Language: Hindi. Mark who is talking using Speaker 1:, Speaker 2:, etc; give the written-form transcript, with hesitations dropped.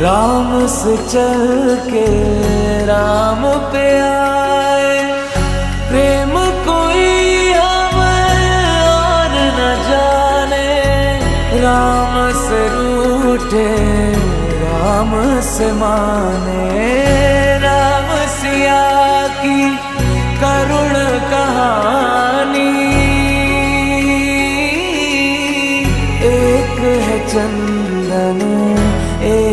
Speaker 1: राम से चल के राम पे आए। प्रेम कोई हमें और न जाने, राम से रूठे राम से माने। राम सिया की करुण कहानी, एक है चंद